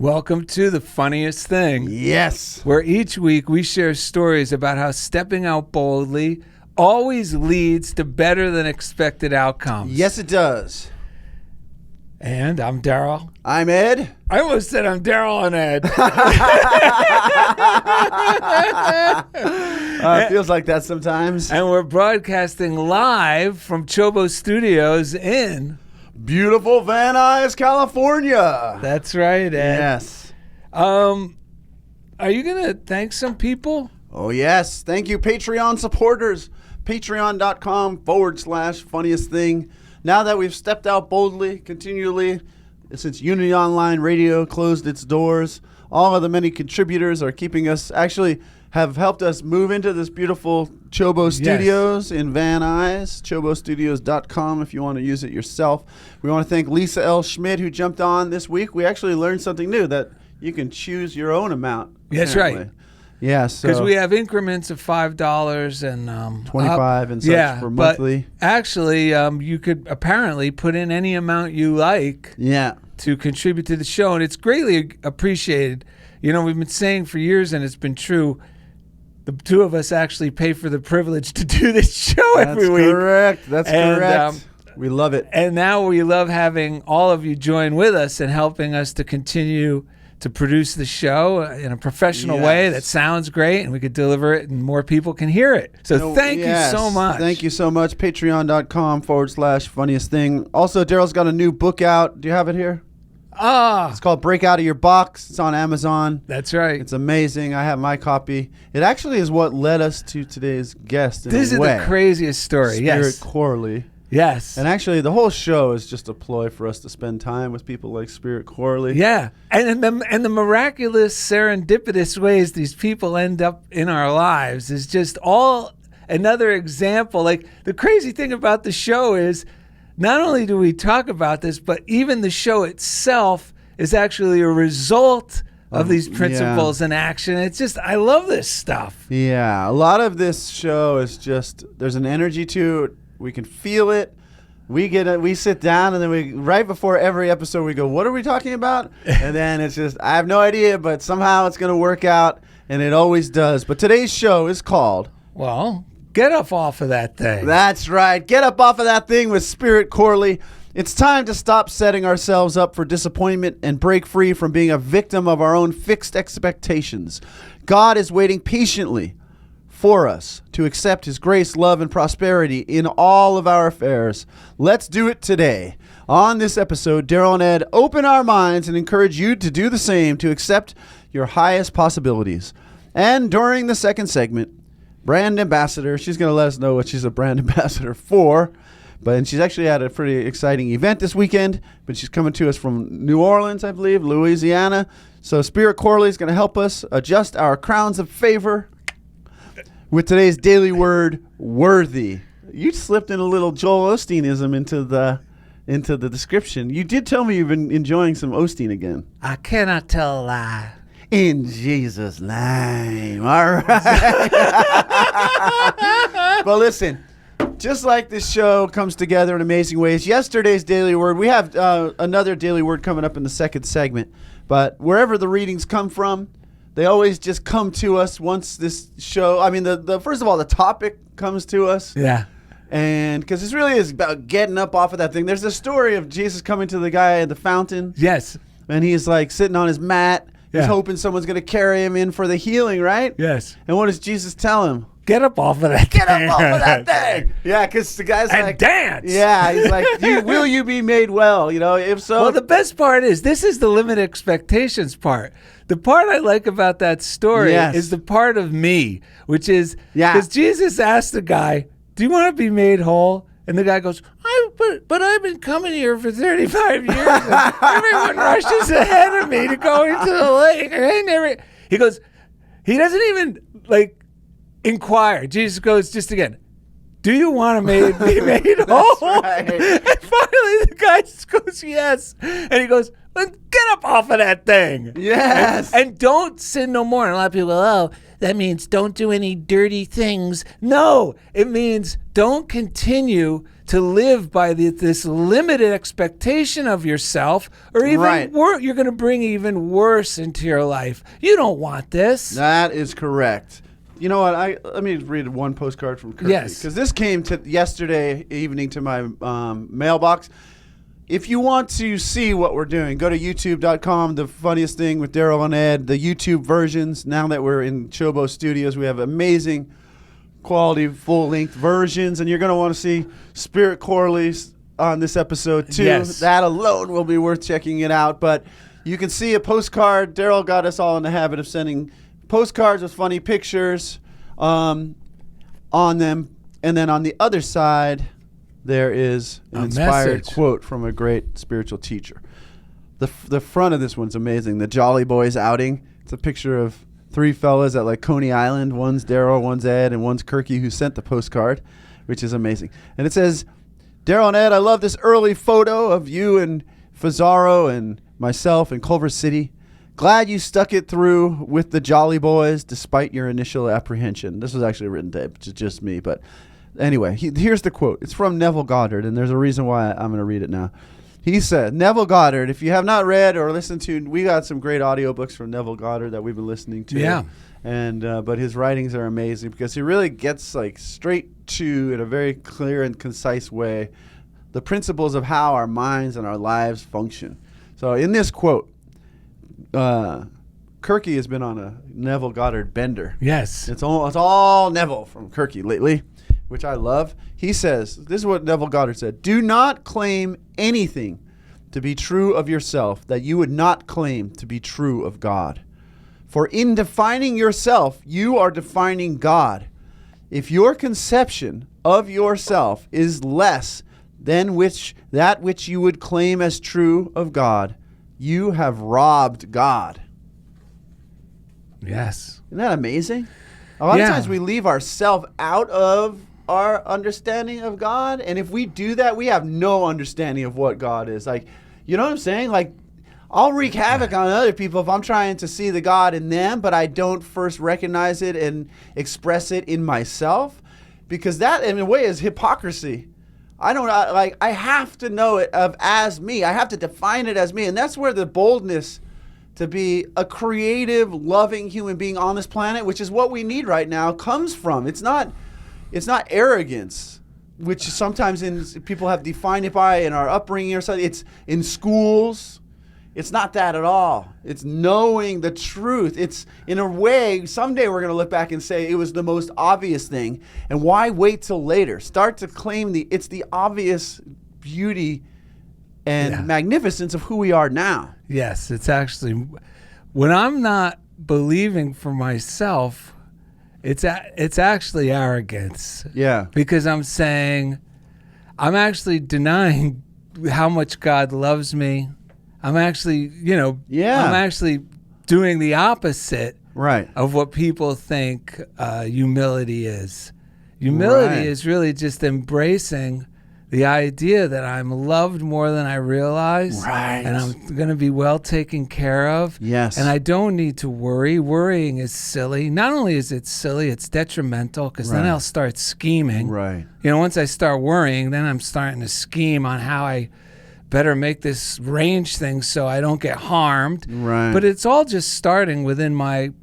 Welcome to The Funniest Thing. Yes. Where each week we share stories about how stepping out boldly always leads to better than expected outcomes. Yes, it does. And I'm Darrell. I'm Ed. I almost said I'm Darrell and Ed. It feels like that sometimes. And we're broadcasting live from CHOBO Studios in beautiful Van Nuys, California. That's right, Ed. Yes. Are you going to thank some people? Oh, yes. Thank you, Patreon supporters. Patreon.com/funniest thing. Now that we've stepped out boldly, continually, since Unity Online Radio closed its doors, all of the many contributors are keeping us, actually have helped us move into this beautiful CHOBO Studios in Van Nuys, chobostudios.com if you want to use it yourself. We want to thank Lisa L. Schmidt who jumped on this week. We actually learned something new, that you can choose your own amount. That's right. Yeah, because we have increments of $5 and $25 and such for monthly. But actually, you could apparently put in any amount you like to contribute to the show, and it's greatly appreciated. You know, we've been saying for years, and it's been true, the two of us actually pay for the privilege to do this show every week. That's correct. We love it. And now we love having all of you join with us and helping us to continue to produce the show in a professional way that sounds great, and we could deliver it and more people can hear it. So thank you so much. Thank you so much. Patreon.com/funniest thing. Also, Darrell's got a new book out. Do you have it here? It's called Break Out of Your Box. It's on Amazon. That's right. It's amazing. I have my copy. It actually is what led us to today's guest in This a way. Is the craziest story. Spirit Corley. Yes. And actually, the whole show is just a ploy for us to spend time with people like Spirit Corley. Yeah. And the miraculous, serendipitous ways these people end up in our lives is just all another example. Like, the crazy thing about the show is not only do we talk about this, but even the show itself is actually a result of these principles in action. It's just, I love this stuff. Yeah. A lot of this show is just, there's an energy to it. We can feel it. We sit down, and then right before every episode we go, what are we talking about? And then it's just, I have no idea, but somehow it's going to work out, and it always does. But today's show is called, well, Get Up Off of That Thing. That's right. Get Up Off of That Thing with Spirit Corley. It's time to stop setting ourselves up for disappointment and break free from being a victim of our own fixed expectations. God is waiting patiently for us to accept his grace, love, and prosperity in all of our affairs. Let's do it today. On this episode, Darrell and Ed open our minds and encourage you to do the same, to accept your highest possibilities. And during the second segment, brand ambassador, she's going to let us know what she's a brand ambassador for. And she's actually had a pretty exciting event this weekend, but she's coming to us from New Orleans, I believe, Louisiana. So Spirit Corley is going to help us adjust our crowns of favor with today's daily word, worthy. You slipped in a little Joel Osteenism into the description. You did tell me you've been enjoying some Osteen again. I cannot tell a lie. In Jesus' name. All right. But listen, just like this show comes together in amazing ways, yesterday's daily word, we have another daily word coming up in the second segment. But wherever the readings come from, they always just come to us once this show, I mean, the first of all, the topic comes to us. Yeah. And because this really is about getting up off of that thing. There's a story of Jesus coming to the guy at the fountain. Yes. And he's like sitting on his mat. Yeah. He's hoping someone's going to carry him in for the healing, right? Yes. And what does Jesus tell him? Get up off of that thing. Get up off of that thing. Yeah, because the guy's and like, dance. Yeah, he's like, will you be made well? You know, if so. Well, the best part is, this is the limit expectations part. The part I like about that story is the part of me, which is, because Jesus asked the guy, do you want to be made whole? And the guy goes, but I've been coming here for 35 years. And everyone rushes ahead of me to go into the lake. He goes, he doesn't even, inquire. Jesus goes, just again, do you want to be made whole? right. And finally the guy just goes, yes. And he goes, well, get up off of that thing. Yes. And don't sin no more. And a lot of people go, oh, that means don't do any dirty things. No, it means don't continue to live by this limited expectation of yourself, or even Right. you're going to bring even worse into your life. You don't want this. That is correct. You know what? Let me read one postcard from Kirky. Yes. Because this came yesterday evening to my mailbox. If you want to see what we're doing, go to youtube.com. The funniest thing with Darrell and Ed, the YouTube versions. Now that we're in CHOBO Studios, we have amazing quality full-length versions. And you're going to want to see Spirit Corley on this episode, too. Yes. That alone will be worth checking it out. But you can see a postcard. Darrell got us all in the habit of sending postcards with funny pictures on them. And then on the other side, there is an inspired message. quote from a great spiritual teacher. The front of this one's amazing. The Jolly Boys outing. It's a picture of three fellas at like Coney Island. One's Darrell, one's Ed, and one's Kirky, who sent the postcard, which is amazing. And it says, Darrell and Ed, I love this early photo of you and Fazaro and myself in Culver City. Glad you stuck it through with the Jolly Boys despite your initial apprehension. This was actually written to just me, but anyway, here's the quote. It's from Neville Goddard, and there's a reason why I'm going to read it now. He said, Neville Goddard, if you have not read or listened to, we got some great audiobooks from Neville Goddard that we've been listening to. Yeah. And but his writings are amazing because he really gets like straight to, in a very clear and concise way, the principles of how our minds and our lives function. So in this quote, Kirky has been on a Neville Goddard bender. Yes. It's all Neville from Kirky lately, which I love. He says, this is what Neville Goddard said, do not claim anything to be true of yourself that you would not claim to be true of God. For in defining yourself, you are defining God. If your conception of yourself is less than that which you would claim as true of God, you have robbed God. Yes. Isn't that amazing? A lot of times we leave ourselves out of our understanding of God. And if we do that, we have no understanding of what God is. Like, you know what I'm saying? Like, I'll wreak havoc on other people if I'm trying to see the God in them, but I don't first recognize it and express it in myself. Because that, in a way, is hypocrisy. I have to know it as me. I have to define it as me. And that's where the boldness to be a creative, loving human being on this planet, which is what we need right now, comes from. It's not arrogance, which sometimes people have defined it by in our upbringing or something. It's in schools. It's not that at all. It's knowing the truth. It's, in a way, someday we're going to look back and say it was the most obvious thing. And why wait till later? Start to claim it's the obvious beauty and magnificence of who we are now. Yes, it's actually, when I'm not believing for myself, it's actually arrogance. Yeah. Because I'm actually denying how much God loves me. I'm actually, I'm actually doing the opposite of what people think humility is. Humility is really just embracing the idea that I'm loved more than I realize, and I'm going to be well taken care of. Yes. And I don't need to worry. Worrying is silly. Not only is it silly, it's detrimental, because then I'll start scheming. Right. Once I start worrying, then I'm starting to scheme on how I better make this range thing so I don't get harmed. Right. But it's all just starting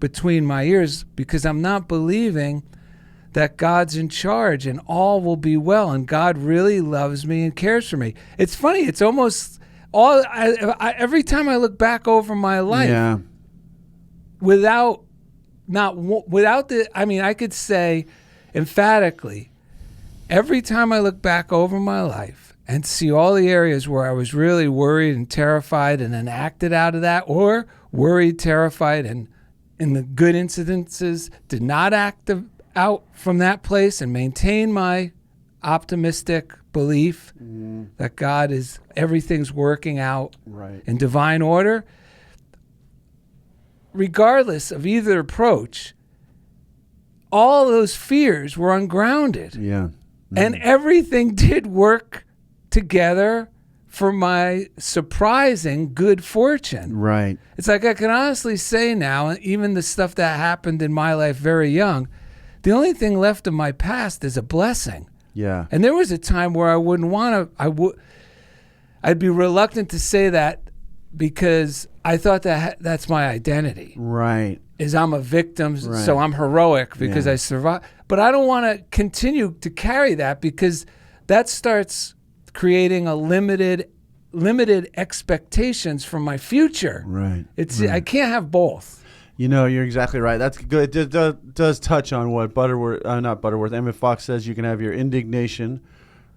between my ears, because I'm not believing that God's in charge and all will be well, and God really loves me and cares for me. It's funny. It's almost every time I look back over my life, I could say emphatically, every time I look back over my life and see all the areas where I was really worried and terrified and then acted out of that, or worried, terrified, and in the good incidences did not act out from that place and maintain my optimistic belief that God everything's working out in divine order. Regardless of either approach, all those fears were ungrounded. Yeah. And everything did work together for my surprising good fortune. Right. It's like I can honestly say now, even the stuff that happened in my life very young, the only thing left of my past is a blessing. Yeah. And there was a time where I wouldn't want to, I'd be reluctant to say that because I thought that that's my identity. Right. Is I'm a victim, Right. so I'm heroic because Yeah. I survived. But I don't want to continue to carry that because that starts creating a limited expectations for my future. Right. I can't have both. You know, you're exactly right. That's good. It does touch on what Emmett Fox says. You can have your indignation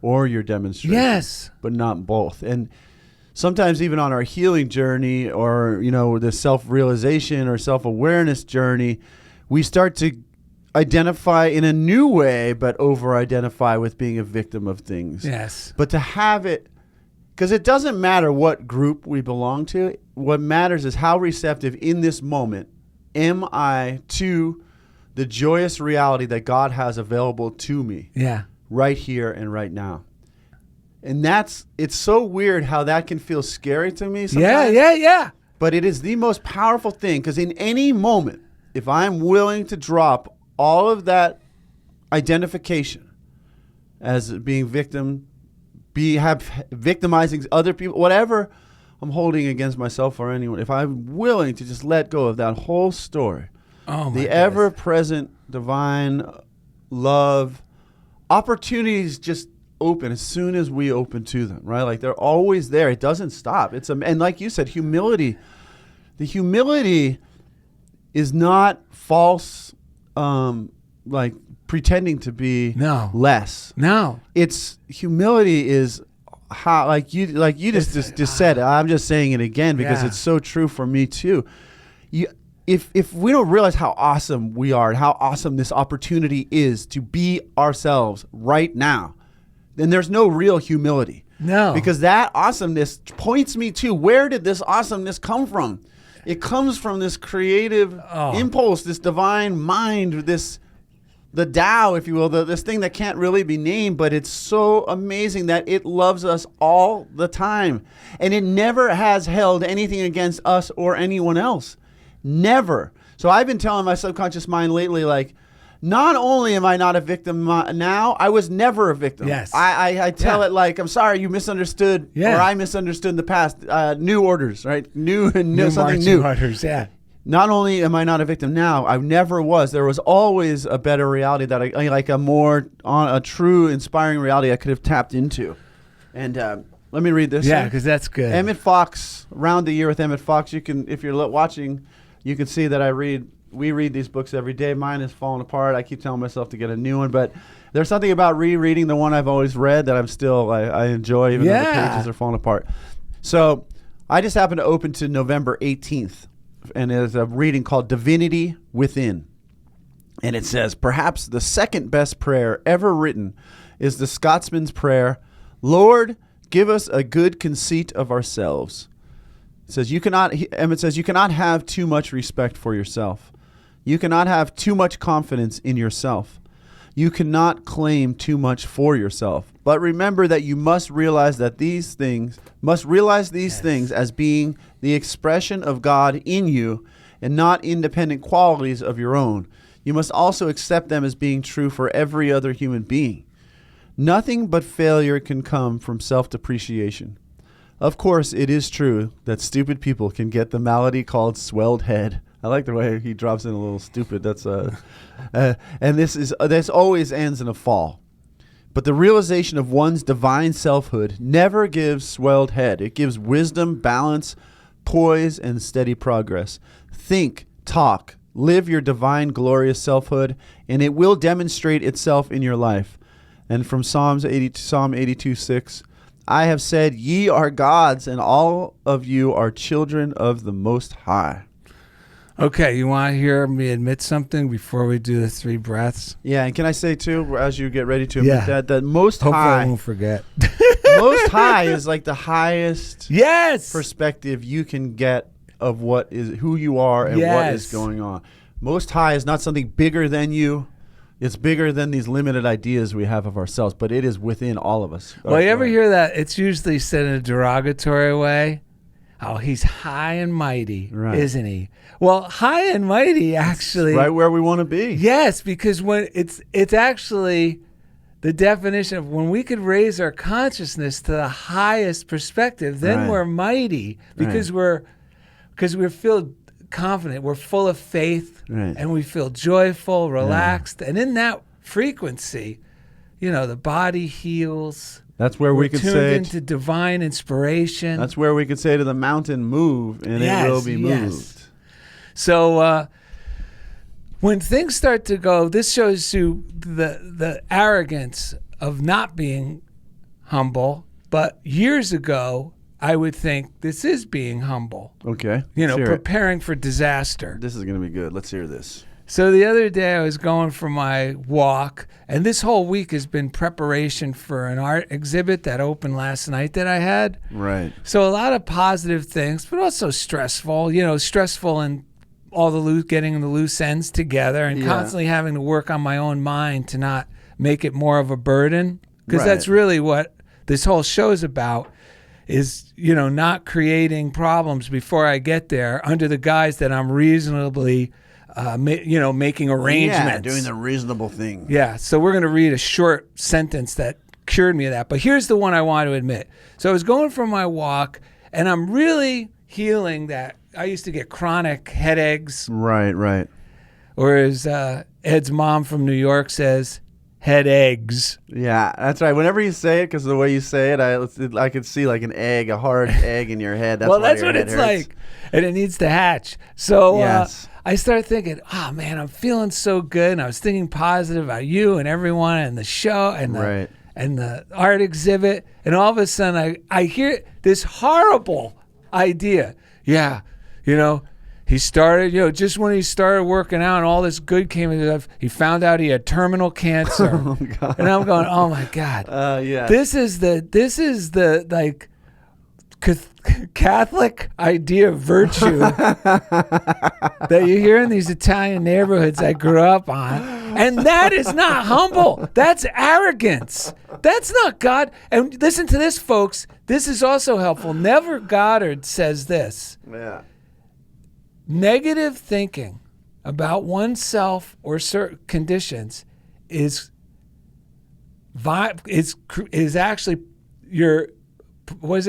or your demonstration. Yes. But not both. And sometimes even on our healing journey or, the self-realization or self-awareness journey, we start to identify in a new way, but over-identify with being a victim of things. Yes. But to have it, because it doesn't matter what group we belong to, what matters is how receptive in this moment am I to the joyous reality that God has available to me right here and right now. And it's so weird how that can feel scary to me sometimes. Yeah. But it is the most powerful thing, because in any moment, if I'm willing to drop all of that identification as being victimizing other people, whatever I'm holding against myself or anyone, if I'm willing to just let go of that whole story, the ever-present divine love, opportunities just open as soon as we open to them, right? Like they're always there. It doesn't stop. And like you said, humility. The humility is not false, like pretending to be less. No. It's humility is how, like you just said it. I'm just saying it again because it's so true for me too. If we don't realize how awesome we are and how awesome this opportunity is to be ourselves right now, then there's no real humility. No. Because that awesomeness points me to, where did this awesomeness come from? It comes from this creative impulse, this divine mind, the Tao, if you will, this thing that can't really be named, but it's so amazing that it loves us all the time. And it never has held anything against us or anyone else. Never. So I've been telling my subconscious mind lately, like, not only am I not a victim now, I was never a victim. Yes. I tell it like, I'm sorry, you misunderstood, or I misunderstood in the past. New orders, right? New something new. Orders, yeah. Not only am I not a victim now, I never was. There was always a better reality that a true, inspiring reality I could have tapped into. And let me read this. Yeah, because that's good. Emmett Fox, Round the Year with Emmett Fox. You can, if you're watching, you can see that we read these books every day. Mine is falling apart. I keep telling myself to get a new one, but there's something about rereading the one I've always read that I enjoy, even though the pages are falling apart. So I just happened to open to November 18th, and there's a reading called Divinity Within. And it says, perhaps the second best prayer ever written is the Scotsman's prayer, Lord, give us a good conceit of ourselves. It says, Emmett says, you cannot have too much respect for yourself. You cannot have too much confidence in yourself. You cannot claim too much for yourself. But remember that you must realize these things as being the expression of God in you and not independent qualities of your own. You must also accept them as being true for every other human being. Nothing but failure can come from self-depreciation. Of course, it is true that stupid people can get the malady called swelled head. I like the way he drops in a little stupid. That's and this always ends in a fall. But the realization of one's divine selfhood never gives swelled head. It gives wisdom, balance, poise, and steady progress. Think, talk, live your divine, glorious selfhood, and it will demonstrate itself in your life. And from Psalm 82:6, I have said, ye are gods, and all of you are children of the Most High. Okay, you want to hear me admit something before we do the 3 breaths? Yeah, and can I say, too, as you get ready to admit that Most Hopefully High... I won't forget. Most High is like the highest perspective you can get of who you are and what is going on. Most High is not something bigger than you, It's bigger than these limited ideas we have of ourselves, but it is within all of us. Well, you ever hear that? It's usually said in a derogatory way. Oh, he's high and mighty, isn't he? Well, high and mighty actually. It's right where we want to be. Yes, because when it's actually the definition of when we could raise our consciousness to the highest perspective, then we're mighty because we feel confident, we're full of faith, and we feel joyful, relaxed, and in that frequency, the body heals. That's where we could tuned say into divine inspiration. That's where we could say to the mountain, move, and it will be moved. So when things start to go, this shows you the arrogance of not being humble. But years ago, I would think this is being humble. Okay. Preparing for disaster. This is going to be good. Let's hear this. So the other day I was going for my walk, and this whole week has been preparation for an art exhibit that opened last night that I had. Right. So a lot of positive things, but also stressful. Stressful and all the getting the loose ends together, and constantly having to work on my own mind to not make it more of a burden, because that's really what this whole show is about. Is not creating problems before I get there under the guise that I'm reasonably. Making arrangements. Yeah, doing the reasonable thing. Yeah, so we're going to read a short sentence that cured me of that. But here's the one I want to admit. So I was going for my walk, and I'm really healing that. I used to get chronic headaches. Right. Or as Ed's mom from New York says, head eggs. Yeah, that's right. Whenever you say it, because the way you say it, I could see like an egg, a hard egg in your head. That's that's what it's like. And it needs to hatch. So I started thinking, oh, man, I'm feeling so good. And I was thinking positive about you and everyone and the show and the art exhibit. And all of a sudden, I hear this horrible idea. Yeah, he started, just when he started working out and all this good came in his life, he found out he had terminal cancer. Oh, God. And I'm going, oh, my God. This is the like Catholic idea of virtue that you hear in these Italian neighborhoods I grew up on. And that is not humble. That's arrogance. That's not God. And listen to this, folks. This is also helpful. Neville Goddard says this. Yeah. Negative thinking about oneself or certain conditions is actually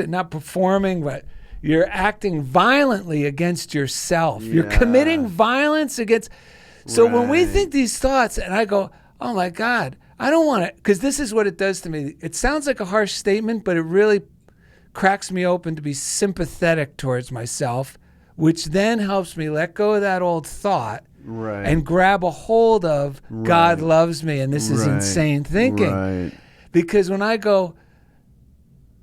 not performing, but you're acting violently against yourself. Yeah. You're committing violence against. So when we think these thoughts, and I go, oh my God, I don't want to, because this is what it does to me. It sounds like a harsh statement, but it really cracks me open to be sympathetic towards myself, which then helps me let go of that old thought and grab a hold of God loves me and this is insane thinking. Right. Because when I go,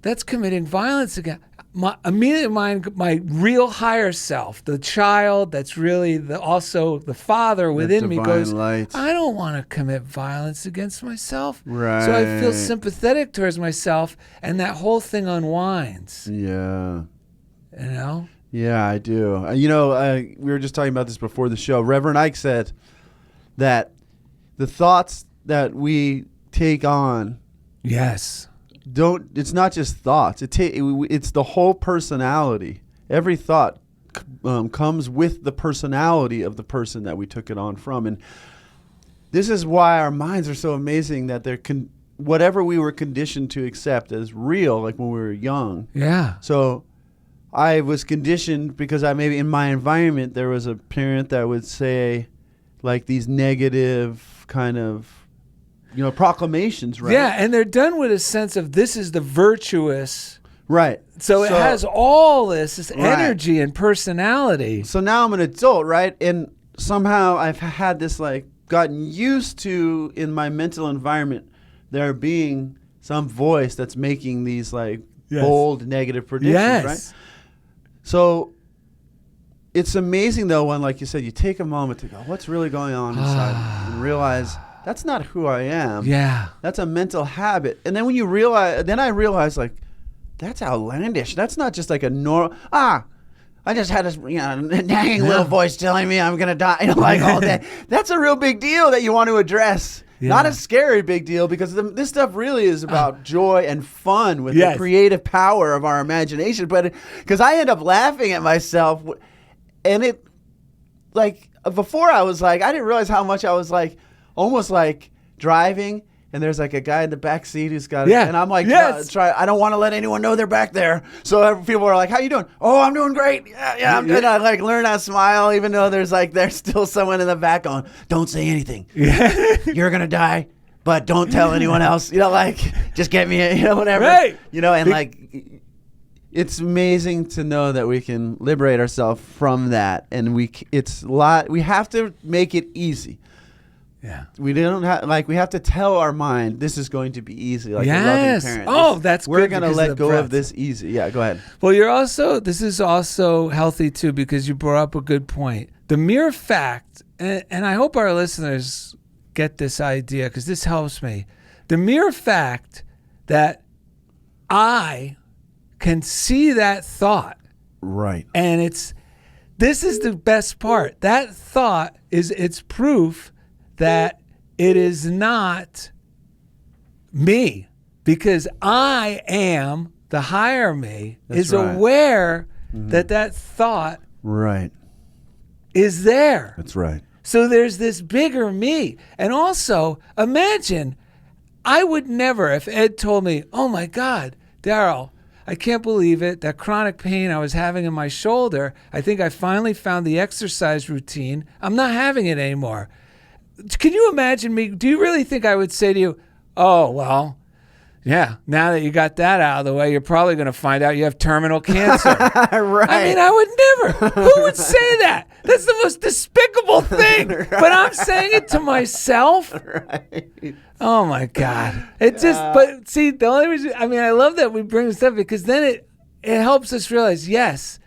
that's committing violence again. My real higher self, the child that's really also the father within me goes, light. I don't want to commit violence against myself. Right. So I feel sympathetic towards myself, and that whole thing unwinds. Yeah. Yeah, I do. We were just talking about this before the show. Reverend Ike said that the thoughts that we take on. Yes. It's not just thoughts. It's the whole personality. Every thought comes with the personality of the person that we took it on from. And this is why our minds are so amazing, that whatever we were conditioned to accept as real, like when we were young. Yeah. So I was conditioned because maybe in my environment there was a parent that would say like these negative kind of proclamations, right? Yeah, and they're done with a sense of this is the virtuous. Right. So it has all this energy and personality. So now I'm an adult, right? And somehow I've had this gotten used to, in my mental environment, there being some voice that's making these bold negative predictions, right? So it's amazing though when, like you said, you take a moment to go, what's really going on inside, and realize that's not who I am. Yeah. That's a mental habit. And then when you realize, I realized that's outlandish. That's not just like a normal, I I just had this, nagging little voice telling me I'm going to die, like all day. That's a real big deal that you want to address. Yeah. Not a scary big deal, because this stuff really is about joy and fun with the creative power of our imagination. But because I end up laughing at myself, and it, like, before I was like, I didn't realize how much I was like, almost like driving, and there's like a guy in the back seat who's got it, and I'm like, I don't want to let anyone know they're back there. So people are like, how you doing? Oh, I'm doing great. Yeah, I'm good. I like learn how to smile, even though there's still someone in the back going, don't say anything. You're going to die, but don't tell anyone else. Just get me, whatever. Right. And it's amazing to know that we can liberate ourselves from that. And we have to make it easy. Yeah, we have to tell our mind this is going to be easy, like a loving parent. We're going to let go of this easy. Yeah, go ahead. Well, this is also healthy too, because you brought up a good point. The mere fact, and I hope our listeners get this idea, because this helps me. The mere fact that I can see that thought, right, and this is the best part. That thought it's proof that it is not me, because I am the higher me. That's aware that thought is there. That's right. So there's this bigger me. And also, imagine, I would never, if Ed told me, oh my God, Darrell, I can't believe it, that chronic pain I was having in my shoulder, I think I finally found the exercise routine. I'm not having it anymore. Can you imagine me? Do you really think I would say to you, oh, well, yeah, now that you got that out of the way, you're probably going to find out you have terminal cancer. Right. I mean, I would never. Who would say that? That's the most despicable thing. Right. But I'm saying it to myself. Right. Oh, my God. But see, the only reason, I love that we bring this up, because then it helps us realize, yes,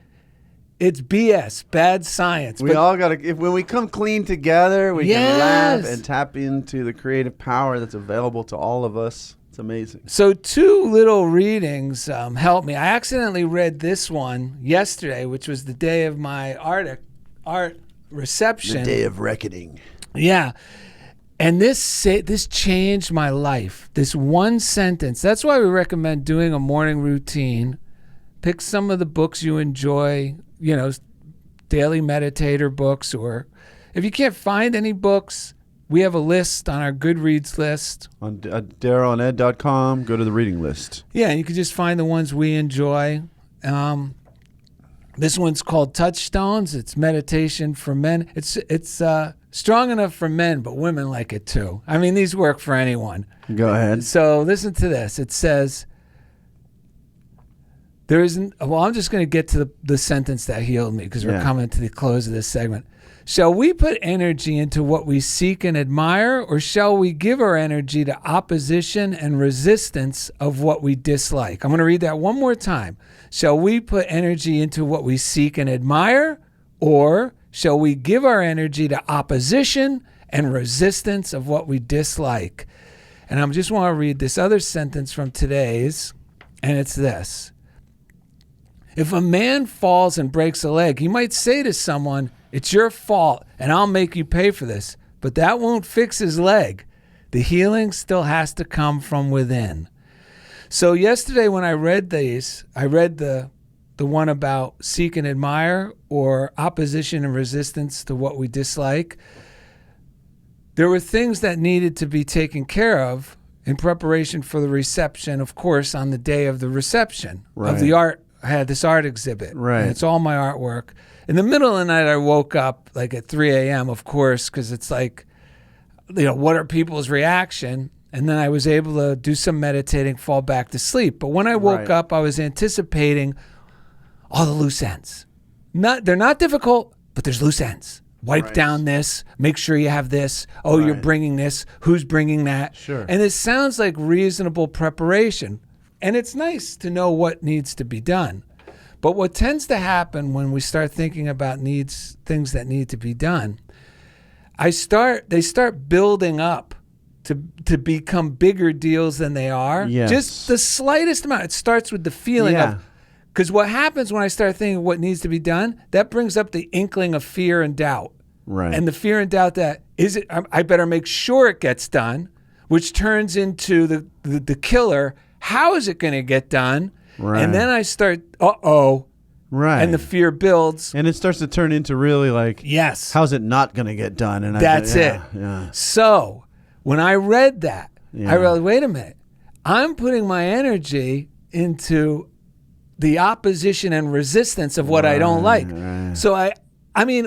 it's BS, bad science. We all got to, when we come clean together, we can laugh and tap into the creative power that's available to all of us. It's amazing. So 2 little readings helped me. I accidentally read this one yesterday, which was the day of my art reception. The day of reckoning. Yeah. And this changed my life. This one sentence. That's why we recommend doing a morning routine. Pick some of the books you enjoy, daily meditator books, or if you can't find any books, we have a list on our Goodreads list. On DarrellandEd.com, go to the reading list. Yeah, and you can just find the ones we enjoy. This one's called Touchstones. It's meditation for men. It's strong enough for men, but women like it too. These work for anyone. Go ahead. So listen to this. It says, I'm just going to get to the sentence that healed me, because we're coming to the close of this segment. Shall we put energy into what we seek and admire, or shall we give our energy to opposition and resistance of what we dislike? I'm going to read that one more time. Shall we put energy into what we seek and admire, or shall we give our energy to opposition and resistance of what we dislike? And I just want to read this other sentence from today's, and it's this. If a man falls and breaks a leg, he might say to someone, it's your fault, and I'll make you pay for this. But that won't fix his leg. The healing still has to come from within. So yesterday when I read these, I read the one about seek and admire, or opposition and resistance to what we dislike. There were things that needed to be taken care of in preparation for the reception, of course, on the day of the reception of the art. I had this art exhibit. Right. And it's all my artwork. In the middle of the night, I woke up like at 3 a.m., of course, because it's like, what are people's reaction? And then I was able to do some meditating, fall back to sleep. But when I woke up, I was anticipating all the loose ends. They're not difficult, but there's loose ends. Wipe down this. Make sure you have this. Oh, you're bringing this. Who's bringing that? Sure. And it sounds like reasonable preparation. And it's nice to know what needs to be done. But what tends to happen when we start thinking about things that need to be done, they start building up to become bigger deals than they are. Yes. Just the slightest amount. It starts with the feeling of, Because what happens when I start thinking what needs to be done, that brings up the inkling of fear and doubt. Right. And the fear and doubt that, I better make sure it gets done, which turns into the killer. How is it going to get done? Right. And then I start, Right. and the fear builds. And it starts to turn into really like, yes. how's it not going to get done? And That's it. Yeah. So when I read that, I realized, wait a minute. I'm putting my energy into the opposition and resistance of what I don't like. Right. So I mean,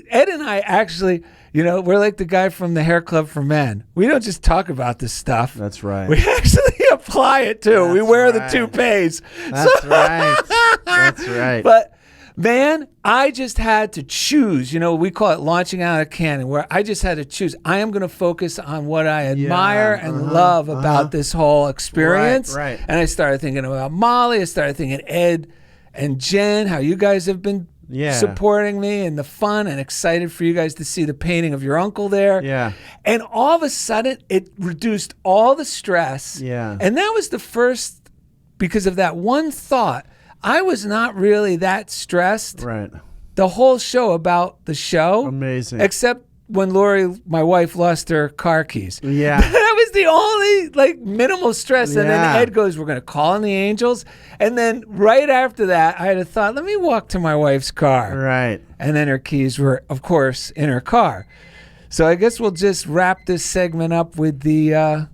Ed and I actually, we're like the guy from the Hair Club for Men. We don't just talk about this stuff. That's right. We actually apply it too. We wear the toupees. That's right. That's right. But man, I just had to choose. We call it launching out of cannon, where I just had to choose. I am going to focus on what I admire and love about this whole experience. Right. And I started thinking about Molly. I started thinking Ed and Jen, how you guys have been supporting me, and the fun, and excited for you guys to see the painting of your uncle there. Yeah. And all of a sudden, it reduced all the stress. Yeah. And that was the first, because of that one thought. I was not really that stressed. Right. The whole show about the show. Amazing. Except when Lori, my wife, lost her car keys. Yeah. That was the only minimal stress. And then Ed goes, we're going to call in the angels. And then right after that, I had a thought, let me walk to my wife's car. Right. And then her keys were, of course, in her car. So I guess we'll just wrap this segment up with the...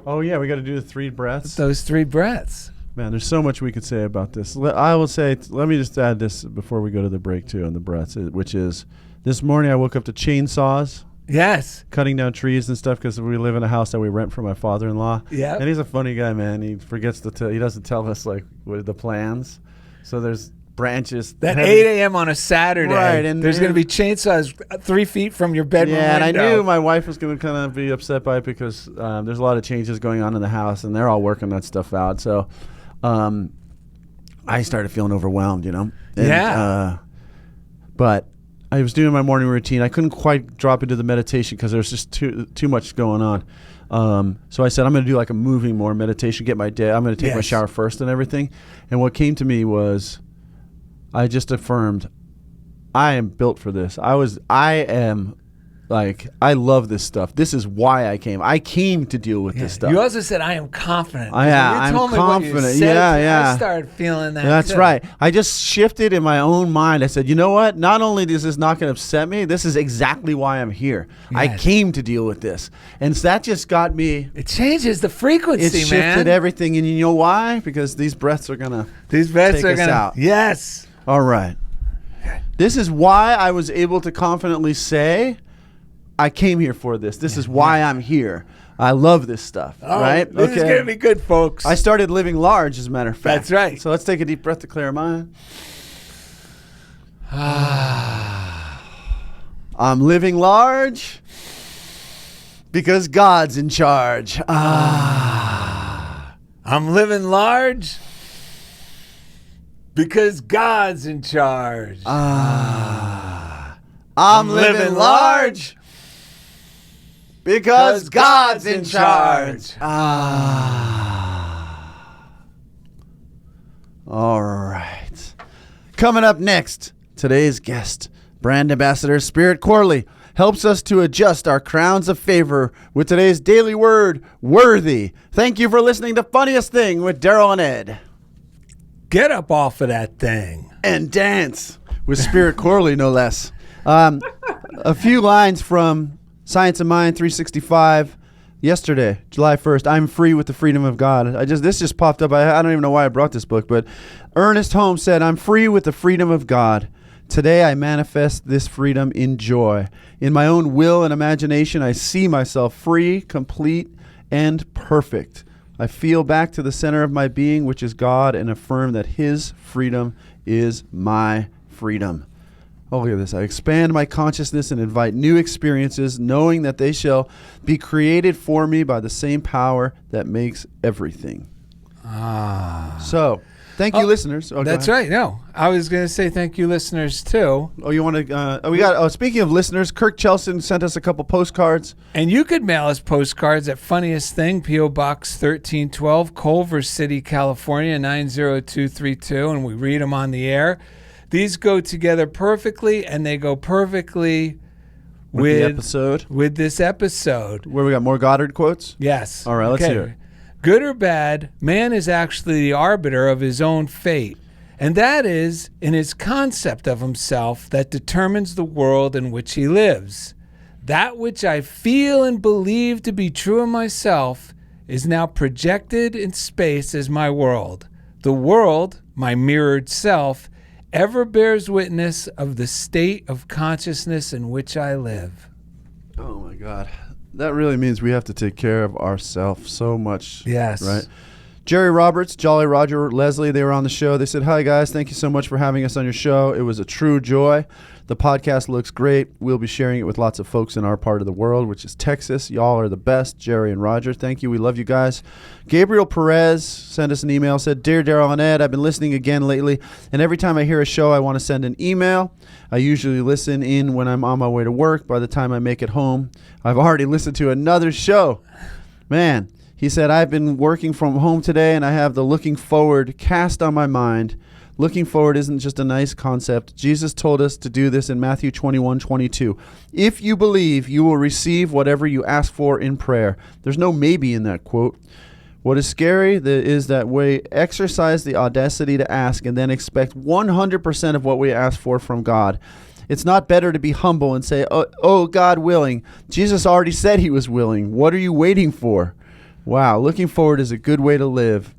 oh, yeah, we got to do the 3 breaths. Those 3 breaths. Man, there's so much we could say about this. I will say, let me just add this before we go to the break, too, on the breaths, which is this morning I woke up to chainsaws. Yes. Cutting down trees and stuff because we live in a house that we rent from my father-in-law. Yeah. And he's a funny guy, man. He forgets to he doesn't tell us, what are the plans. So there's branches. That 8 a.m. on a Saturday. Right. And there's going to be chainsaws 3 feet from your bedroom window. And I knew my wife was going to kind of be upset by it because there's a lot of changes going on in the house, and they're all working that stuff out. So... I started feeling overwhelmed, And, but I was doing my morning routine. I couldn't quite drop into the meditation because there was just too much going on. So I said, I'm going to do like a moving more meditation, get my day. I'm going to take my shower first and everything. And what came to me was I just affirmed, I am built for this. I love this stuff. This is why I came. I came to deal with this stuff. You also said, I am confident. I'm confident. I started feeling that. That's right. I just shifted in my own mind. I said, you know what? Not only is this not going to upset me, this is exactly why I'm here. Yes. I came to deal with this. And so that just got me. It changes the frequency, man. It shifted everything. And you know why? Because these breaths are going to take us out. Yes. All right. This is why I was able to confidently say, I came here for this. This is why I'm here. I love this stuff. Right? This is going to be good, folks. I started living large, as a matter of fact. That's right. So let's take a deep breath to clear our mind. I'm living large because God's in charge. I'm living large because God's in charge. I'm living large because God's in charge. All right. Coming up next, today's guest, Brand Ambassador Spirit Corley, helps us to adjust our crowns of favor with today's daily word, worthy. Thank you for listening to Funniest Thing with Darrell and Ed. Get up off of that thing. And dance with Spirit Corley, no less. A few lines from Science of Mind 365 yesterday, July 1st. I'm free with the freedom of God. This just popped up. I don't even know why I brought this book, but Ernest Holmes said, I'm free with the freedom of God. Today I manifest this freedom in joy. In my own will and imagination, I see myself free, complete, and perfect. I feel back to the center of my being, which is God, and affirm that His freedom is my freedom. Oh, look at this. I expand my consciousness and invite new experiences, knowing that they shall be created for me by the same power that makes everything. So, Thank you, listeners. Oh, That's right. No, I was going to say thank you, listeners, too. Oh, you want to? Speaking of listeners, Kirk Chelson sent us a couple postcards. And you could mail us postcards at Funniest Thing, P.O. Box 1312, Culver City, California, 90232, and we read them on the air. These go together perfectly, and they go perfectly with the episode. With this episode. Where we got more Goddard quotes? Yes. All right, let's hear it. Good or bad, man is actually the arbiter of his own fate. And that is in his concept of himself that determines the world in which he lives. That which I feel and believe to be true of myself is now projected in space as my world. The world, my mirrored self, ever bears witness of the state of consciousness in which I live. Oh, my God. That really means we have to take care of ourselves so much. Yes. Right? Jerry Roberts, Jolly Roger, Leslie, they were on the show. They said, hi, guys. Thank you so much for having us on your show. It was a true joy. The podcast looks great. We'll be sharing it with lots of folks in our part of the world, which is Texas. Y'all are the best. Jerry and Roger, thank you. We love you guys. Gabriel Perez sent us an email, said, Dear Darrell and Ed, I've been listening again lately, and every time I hear a show, I want to send an email. I usually listen in when I'm on my way to work. By the time I make it home, I've already listened to another show. Man, he said, I've been working from home today, and I have the looking forward cast on my mind. Looking forward isn't just a nice concept. Jesus told us to do this in Matthew 21:22. If you believe, you will receive whatever you ask for in prayer. There's no maybe in that quote. What is scary is that we exercise the audacity to ask and then expect 100% of what we ask for from God. It's not better to be humble and say, oh, God willing. Jesus already said he was willing. What are you waiting for? Wow, looking forward is a good way to live.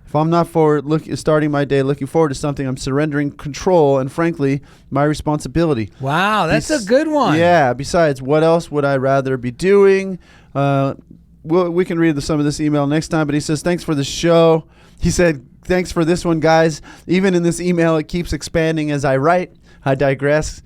If I'm not starting my day looking forward to something, I'm surrendering control and, frankly, my responsibility. Wow, that's a good one. Yeah, besides, what else would I rather be doing? We can read some of this email next time, but he says, thanks for the show. He said, thanks for this one, guys. Even in this email, it keeps expanding as I write. I digress.